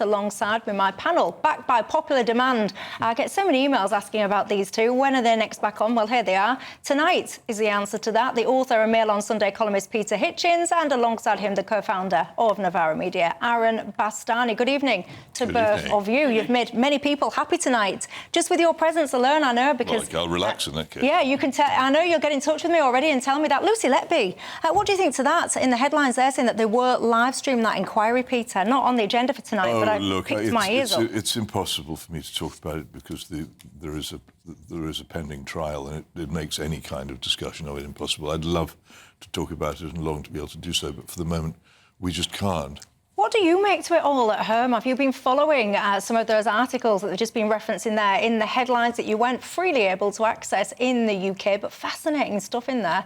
tonight alongside with my panel, backed by popular demand. I get so many emails asking about these two. When are they next back on? Well, here they are. Tonight is the answer to that. The author and Mail on Sunday columnist Peter Hitchens, and alongside him, the co-founder of Novara Media, Aaron Bastani. Good evening to both of you. You've made many people happy tonight, just with your presence alone, I know, because... Well, I'll relax in that case. Yeah, you can tell. I know you'll get in touch with me already and tell me that. Lucy Letby, what do you think to that? In the headlines, they're saying that they were live streaming that inquiry, Peter, not on the agenda for tonight, but I picked my ears up. It's impossible for me to talk about it because there is a pending trial, and it makes any kind of discussion of it impossible. I'd love to talk about it and long to be able to do so, but for the moment, we just can't. What do you make to it all at home? Have you been following some of those articles that have just been referenced in there, in the headlines that you weren't freely able to access in the UK, but fascinating stuff in there?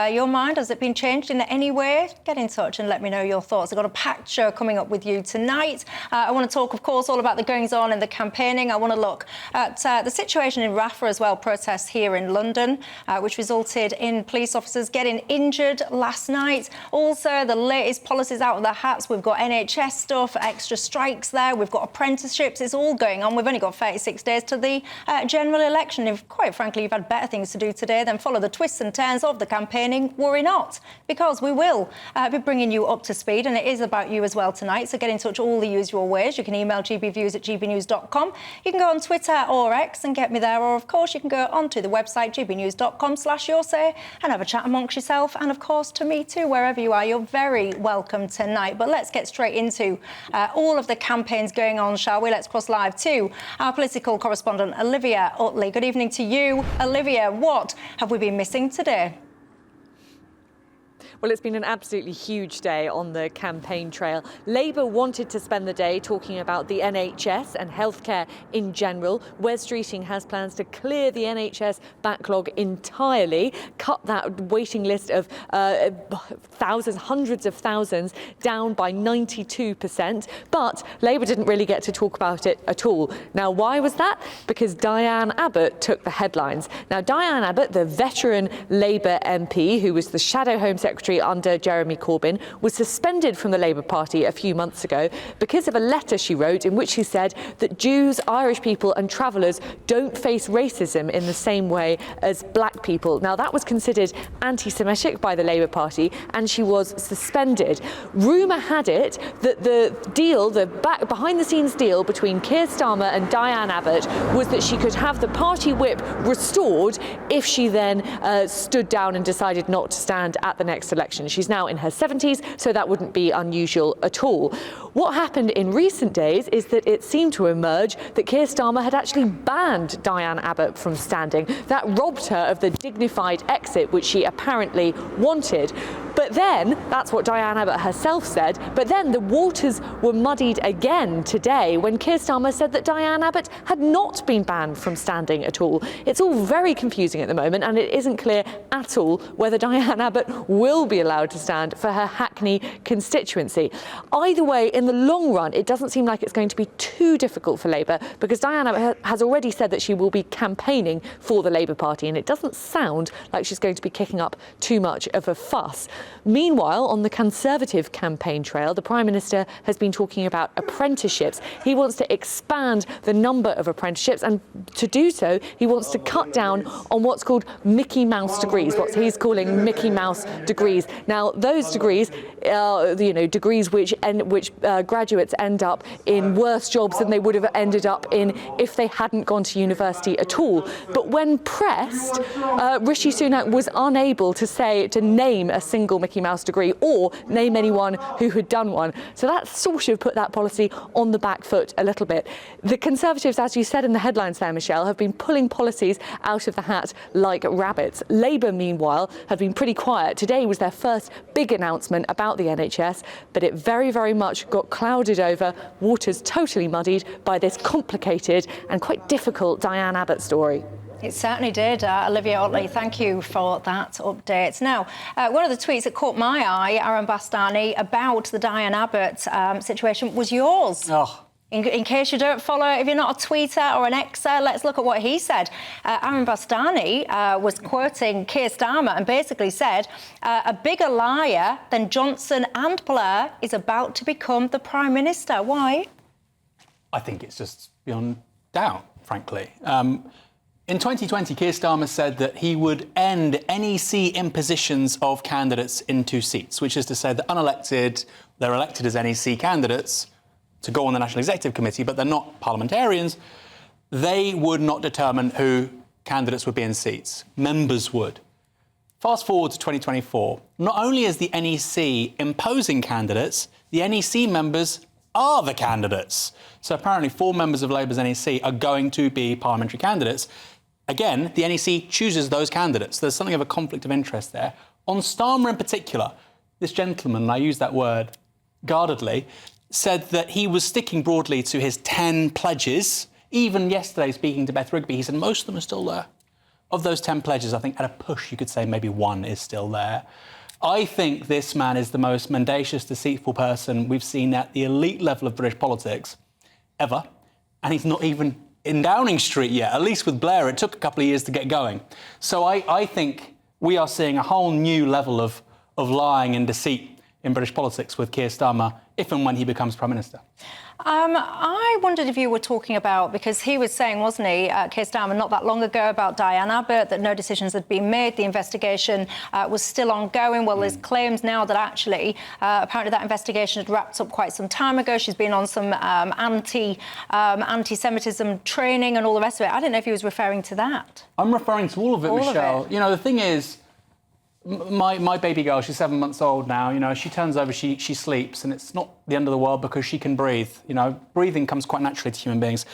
Your mind, has it been changed in any way? Get in touch and let me know your thoughts. I've got a packed show coming up with you tonight. I want to talk, of course, all about the goings-on and the campaigning. I want to look at the situation in Rafah as well, protests here in London, which resulted in police officers getting injured last night. Also, the latest policies out of the hats. We've got NHS stuff, extra strikes there. We've got apprenticeships. It's all going on. We've only got 36 days to the general election. If, quite frankly, you've had better things to do today than follow the twists and turns of the campaigning, worry not, because we will be bringing you up to speed, and it is about you as well tonight. So get in touch all the usual ways. You can email gbviews@gbnews.com. You can go on Twitter or X and get me there, or, of course, you can go onto the website gbnews.com/yoursay and have a chat amongst yourself, and, of course, to me too, wherever you are. You're very welcome tonight. But let's get straight into all of the campaigns going on, shall we? Let's cross live to our political correspondent, Olivia Utley. Good evening to you. Olivia, what have we been missing today? Well, it's been an absolutely huge day on the campaign trail. Labour wanted to spend the day talking about the NHS and healthcare in general. Wes Streeting has plans to clear the NHS backlog entirely, cut that waiting list of thousands, hundreds of thousands, down by 92%. But Labour didn't really get to talk about it at all. Now, why was that? Because Diane Abbott took the headlines. Now, Diane Abbott, the veteran Labour MP, who was the Shadow Home Secretary under Jeremy Corbyn, was suspended from the Labour Party a few months ago because of a letter she wrote in which she said that Jews, Irish people and travellers don't face racism in the same way as black people. Now, that was considered anti-Semitic by the Labour Party, and she was suspended. Rumour had it that the deal, the behind-the-scenes deal between Keir Starmer and Diane Abbott was that she could have the party whip restored if she then stood down and decided not to stand at the next election. She's now in her 70s, so that wouldn't be unusual at all. What happened in recent days is that it seemed to emerge that Keir Starmer had actually banned Diane Abbott from standing. That robbed her of the dignified exit which she apparently wanted. But then, that's what Diane Abbott herself said, but then the waters were muddied again today when Keir Starmer said that Diane Abbott had not been banned from standing at all. It's all very confusing at the moment, and it isn't clear at all whether Diane Abbott will be allowed to stand for her Hackney constituency. Either way, in the long run, it doesn't seem like it's going to be too difficult for Labour, because Diane Abbott has already said that she will be campaigning for the Labour Party, and it doesn't sound like she's going to be kicking up too much of a fuss. Meanwhile, on the Conservative campaign trail, the Prime Minister has been talking about apprenticeships. He wants to expand the number of apprenticeships, and to do so, he wants to cut down on what's called Mickey Mouse degrees, what he's calling Mickey Mouse degrees. Now, those degrees are, degrees which graduates end up in worse jobs than they would have ended up in if they hadn't gone to university at all. But when pressed, Rishi Sunak was unable to name a single Mickey Mouse degree or name anyone who had done one. So that sort of put that policy on the back foot a little bit. The Conservatives, as you said in the headlines there, Michelle, have been pulling policies out of the hat like rabbits. Labour, meanwhile, have been pretty quiet. Today was their first big announcement about the NHS, but it very, very much got clouded over, waters totally muddied by this complicated and quite difficult Diane Abbott story. It certainly did. Olivia Utley, thank you for that update. Now, one of the tweets that caught my eye, Aaron Bastani, about the Diane Abbott situation was yours. Oh. In case you don't follow, if you're not a tweeter or an Xer, let's look at what he said. Aaron Bastani was quoting Keir Starmer and basically said, a bigger liar than Johnson and Blair is about to become the Prime Minister. Why? I think it's just beyond doubt, frankly. In 2020, Keir Starmer said that he would end NEC impositions of candidates into seats, which is to say that unelected, they're elected as NEC candidates to go on the National Executive Committee, but they're not parliamentarians. They would not determine who candidates would be in seats. Members would. Fast forward to 2024. Not only is the NEC imposing candidates, the NEC members are the candidates. So apparently 4 members of Labour's NEC are going to be parliamentary candidates. Again, the NEC chooses those candidates. There's something of a conflict of interest there. On Starmer in particular, this gentleman, and I use that word guardedly, said that he was sticking broadly to his 10 pledges. Even yesterday, speaking to Beth Rigby, he said most of them are still there. Of those 10 pledges, I think at a push, you could say maybe 1 is still there. I think this man is the most mendacious, deceitful person we've seen at the elite level of British politics ever. And he's not even in Downing Street yet. At least with Blair, it took a couple of years to get going. So I think we are seeing a whole new level of lying and deceit in British politics with Keir Starmer, if and when he becomes Prime Minister. I wondered if you were talking about, because he was saying, wasn't he, Keir Starmer, not that long ago about Diane Abbott, that no decisions had been made, the investigation was still ongoing. Well, there's claims now that actually, apparently that investigation had wrapped up quite some time ago. She's been on some anti-Semitism training and all the rest of it. I don't know if he was referring to that. I'm referring to all of it, Michelle. You know, the thing is, my baby girl, she's 7 months old now, you know, she turns over, she sleeps, and it's not the end of the world because she can breathe. You know, breathing comes quite naturally to human beings.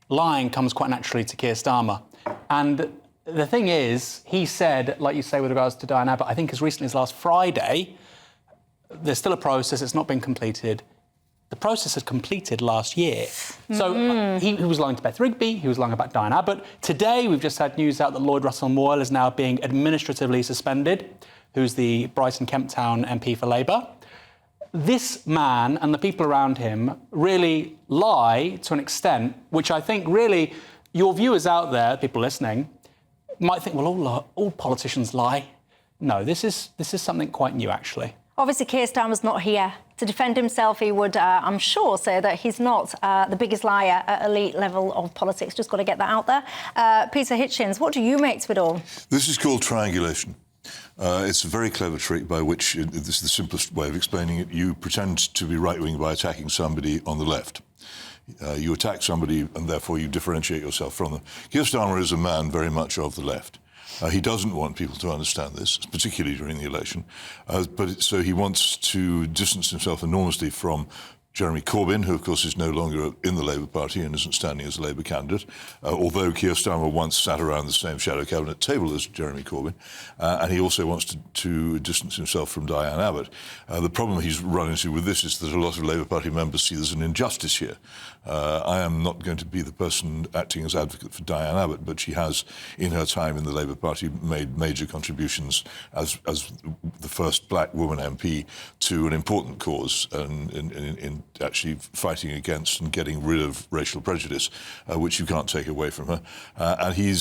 Lying comes quite naturally to Keir Starmer. And the thing is, he said, like you say with regards to Diane Abbott, I think as recently as last Friday, there's still a process, it's not been completed. The process had completed last year. So he was lying to Beth Rigby, he was lying about Diane Abbott. Today, we've just had news out that Lloyd Russell-Moyle is now being administratively suspended, who's the Brighton Kemp Town MP for Labour. This man and the people around him really lie to an extent, which I think really your viewers out there, people listening, might think, well, all politicians lie. No, this is something quite new, actually. Obviously, Keir Starmer's not here to defend himself. He would, I'm sure, say that he's not the biggest liar at elite level of politics. Just got to get that out there. Peter Hitchens, what do you make of it all? This is called triangulation. It's a very clever trick by which, this is the simplest way of explaining it, you pretend to be right-wing by attacking somebody on the left. You attack somebody and therefore you differentiate yourself from them. Keir Starmer is a man very much of the left. He doesn't want people to understand this, particularly during the election. So he wants to distance himself enormously from Jeremy Corbyn, who, of course, is no longer in the Labour Party and isn't standing as a Labour candidate, although Keir Starmer once sat around the same shadow cabinet table as Jeremy Corbyn. And he also wants to distance himself from Diane Abbott. The problem he's run into with this is that a lot of Labour Party members see there's an injustice here. I am not going to be the person acting as advocate for Diane Abbott, but she has, in her time in the Labour Party, made major contributions as the first black woman MP to an important cause in actually fighting against and getting rid of racial prejudice, which you can't take away from her. And he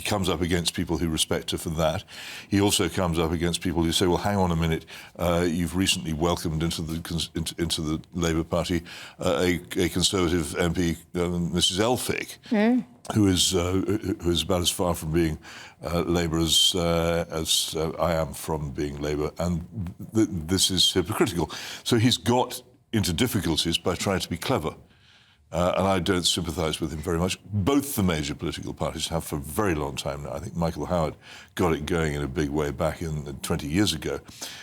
comes up against people who respect her for that. He also comes up against people who say, well, hang on a minute, you've recently welcomed into the Labour Party a Conservative MP, Mrs Elphick, who is about as far from being Labour as I am from being Labour, and this is hypocritical. So he's got into difficulties by trying to be clever. And I don't sympathise with him very much. Both the major political parties have for a very long time now. I think Michael Howard got it going in a big way back in 20 years ago,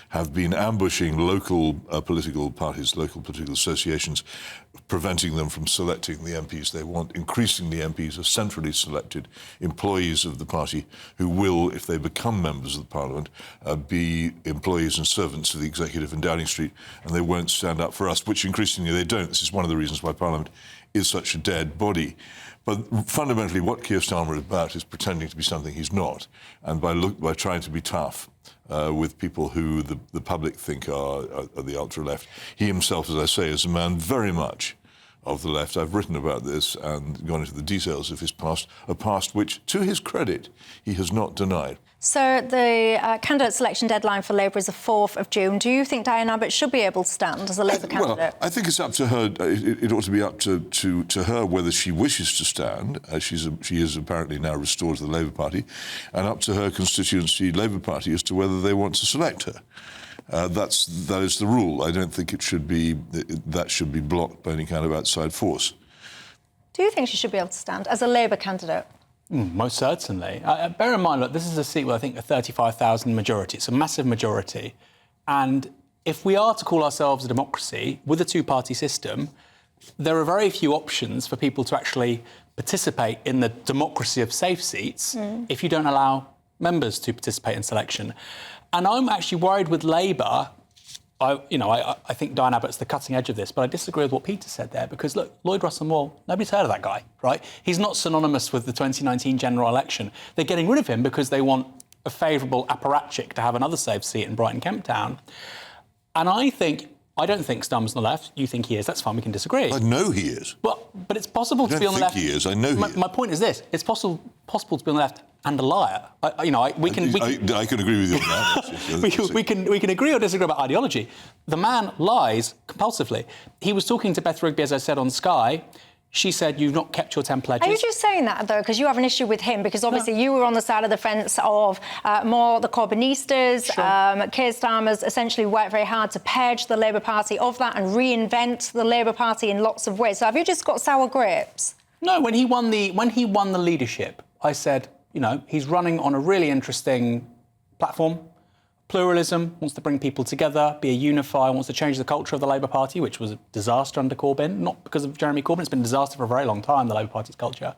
have been ambushing local political parties, local political associations, preventing them from selecting the MPs they want. Increasingly, MPs are centrally selected employees of the party who will, if they become members of the Parliament, be employees and servants of the executive in Downing Street, and they won't stand up for us, which increasingly they don't. This is one of the reasons why Parliament is such a dead body. But fundamentally, what Keir Starmer is about is pretending to be something he's not, and by trying to be tough with people who the public think are the ultra-left. He himself, as I say, is a man very much of the left. I've written about this and gone into the details of his past, a past which, to his credit, he has not denied. So the candidate selection deadline for Labour is the 4th of June. Do you think Diane Abbott should be able to stand as a Labour candidate? Well, I think it's up to her. It ought to be up to her whether she wishes to stand, as she is apparently now restored to the Labour Party, and up to her constituency Labour Party as to whether they want to select her. That is the rule. I don't think that should be blocked by any kind of outside force. Do you think she should be able to stand as a Labour candidate? Most certainly. Bear in mind, look, this is a seat with, I think, a 35,000 majority. It's a massive majority. And if we are to call ourselves a democracy with a two-party system, there are very few options for people to actually participate in the democracy of safe seats if you don't allow members to participate in selection. And I'm actually worried with Labour. I think Diane Abbott's the cutting edge of this, but I disagree with what Peter said there because, look, Lloyd Russell-Moore, nobody's heard of that guy, right? He's not synonymous with the 2019 general election. They're getting rid of him because they want a favourable apparatchik to have another safe seat in Brighton Kemp Town. And I don't think Starmer's on the left. You think he is. That's fine. We can disagree. I know he is. Well, but it's possible to be on the left. I don't think he is. I know he is. My point is this. It's possible to be on the left and a liar. I can agree with you on that. we can agree or disagree about ideology. The man lies compulsively. He was talking to Beth Rigby, as I said, on Sky. She said, you've not kept your 10 pledges. Are you just saying that, though, because you have an issue with him? Because obviously you were on the side of the fence of more the Corbynistas. Sure. Keir Starmer's essentially worked very hard to purge the Labour Party of that and reinvent the Labour Party in lots of ways. So have you just got sour grapes? No, when he won the leadership, I said, he's running on a really interesting platform. Pluralism, wants to bring people together, be a unifier, wants to change the culture of the Labour Party, which was a disaster under Corbyn, not because of Jeremy Corbyn. It's been a disaster for a very long time, the Labour Party's culture.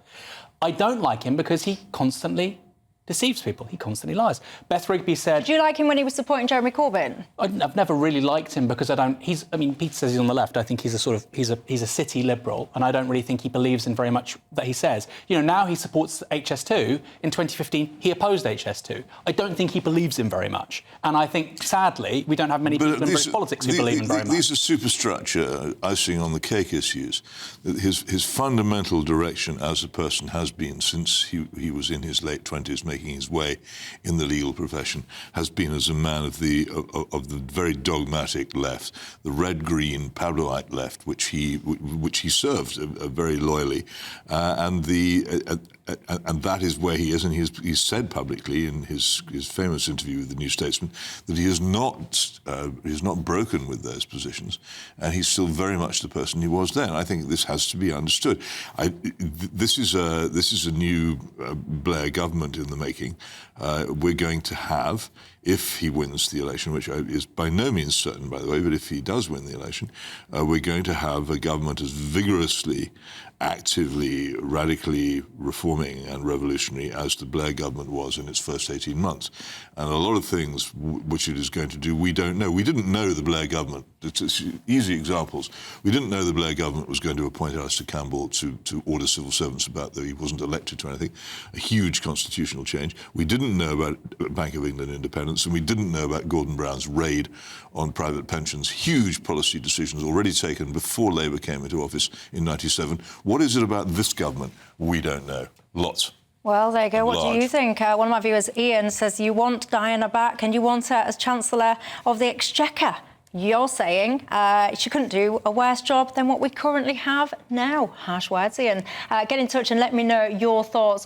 I don't like him because he constantly deceives people. He constantly lies. Beth Rigby said... Did you like him when he was supporting Jeremy Corbyn? I've never really liked him because Pete says he's on the left. I think he's a city liberal, and I don't really think he believes in very much that he says. Now he supports HS2. In 2015, he opposed HS2. I don't think he believes in very much. And I think, sadly, we don't have many people in British politics who believe in very much. These are superstructure, icing on the cake issues. His fundamental direction as a person has been, since he was in his late 20s, making his way in the legal profession, has been as a man of the very dogmatic left, the red-green Pabloite left, which he served very loyally, and that is where he is. And he's said publicly in his famous interview with the New Statesman that he is not broken with those positions, and he's still very much the person he was then. I think this has to be understood. This is a new Blair government in the making. We're going to have, if he wins the election, which is by no means certain, by the way, but if he does win the election, we're going to have a government as vigorously, actively, radically reforming and revolutionary as the Blair government was in its first 18 months. And a lot of things which it is going to do, we don't know. We didn't know the Blair government. It's easy examples. We didn't know the Blair government was going to appoint Alistair Campbell to order civil servants about that he wasn't elected to anything. A huge constitutional change. We didn't know about Bank of England independence, and we didn't know about Gordon Brown's raid on private pensions. Huge policy decisions already taken before Labour came into office in '97. What is it about this government? We don't know. Lots. Well, there you go. What do you think? One of my viewers, Ian, says you want Diana back and you want her as Chancellor of the Exchequer. You're saying she couldn't do a worse job than what we currently have now. Harsh words, Ian. Get in touch and let me know your thoughts.